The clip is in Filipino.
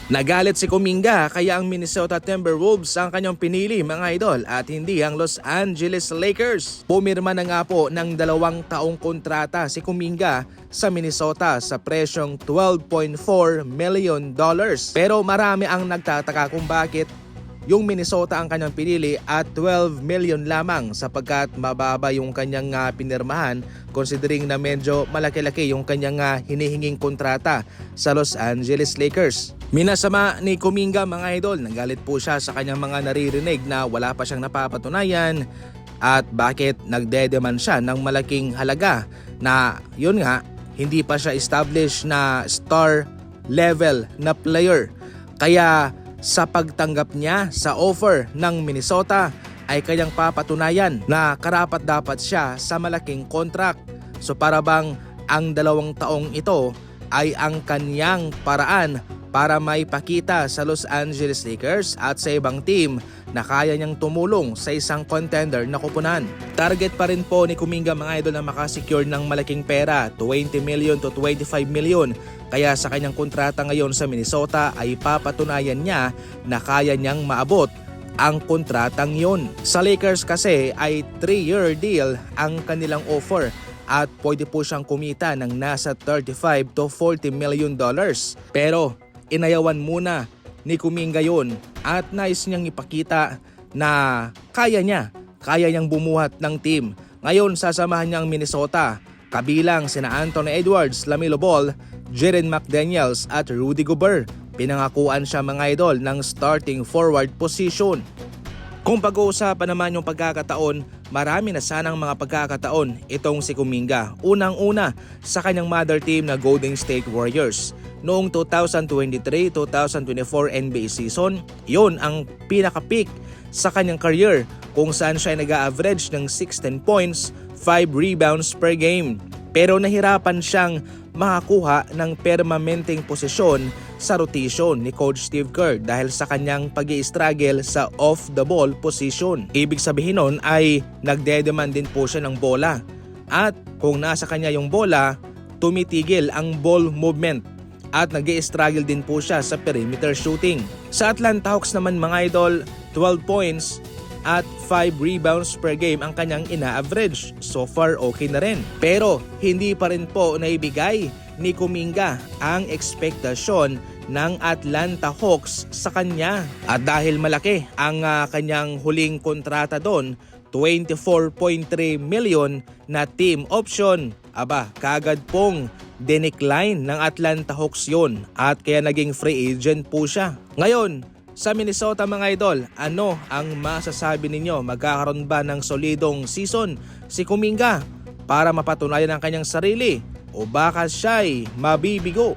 Nagalit si Kuminga kaya ang Minnesota Timberwolves ang kanyang pinili mga idol at hindi ang Los Angeles Lakers. Pumirma na nga po ng 2 taong kontrata si Kuminga sa Minnesota sa presyong $12.4 million. Pero marami ang nagtataka kung bakit yung Minnesota ang kanyang pinili at 12 million lamang sapagkat mababa yung kanyang pinirmahan considering na medyo malaki-laki yung kanyang hinihinging kontrata sa Los Angeles Lakers. Minasama ni Kuminga mga idol, nagalit po siya sa kanyang mga naririnig na wala pa siyang napapatunayan at bakit nagdedemand siya ng malaking halaga na yun nga hindi pa siya established na star level na player. Kaya sa pagtanggap niya sa offer ng Minnesota ay kanyang papatunayan na karapat-dapat siya sa malaking contract. So para bang ang 2 taong ito ay ang kanyang paraan para maipakita sa Los Angeles Lakers at sa ibang team na kaya niyang tumulong sa isang contender na kupunan. Target pa rin po ni Kuminga mga idol na makasecure ng malaking pera, 20 million to 25 million. Kaya sa kanyang kontrata ngayon sa Minnesota ay papatunayan niya na kaya niyang maabot ang kontratang yon. Sa Lakers kasi ay 3-year deal ang kanilang offer at pwede po siyang kumita ng nasa 35 to 40 million dollars. Pero inayawan muna ni Kuminga yun at nais niyang ipakita na kaya niyang bumuhat ng team. Ngayon sasamahan niya ang Minnesota kabilang sina Anthony Edwards, LaMelo Ball, Jaren McDaniels at Rudy Gobert. Pinangakuan siya mga idol ng starting forward position. Kung pag-uusapan naman yung pagkakataon, marami na sanang mga pagkakataon itong si Kuminga. Unang-una sa kanyang mother team na Golden State Warriors. Noong 2023-2024 NBA season, yun ang pinaka-peak sa kanyang career kung saan siya nag-a-average ng 16 points, 5 rebounds per game. Pero nahirapan siyang makakuha ng permanenteng posisyon sa rotation ni Coach Steve Kerr dahil sa kanyang pag-i-struggle sa off-the-ball position. Ibig sabihin nun ay nagdedemand din po siya ng bola. At kung nasa kanya yung bola, tumitigil ang ball movement at nag-i-struggle din po siya sa perimeter shooting. Sa Atlanta Hawks naman mga idol, 12 points at 5 rebounds per game ang kanyang ina-average. So far okay na rin. Pero hindi pa rin po naibigay ni Kuminga ang ekspektasyon ng Atlanta Hawks sa kanya. At dahil malaki ang kanyang huling kontrata doon, 24.3 million na team option. Aba, kagad pong dinecline ng Atlanta Hawks yun at kaya naging free agent po siya. Ngayon, sa Minnesota mga idol, ano ang masasabi ninyo? Magkakaroon ba ng solidong season si Kuminga para mapatunayan ang kanyang sarili? O baka siya'y mabibigo?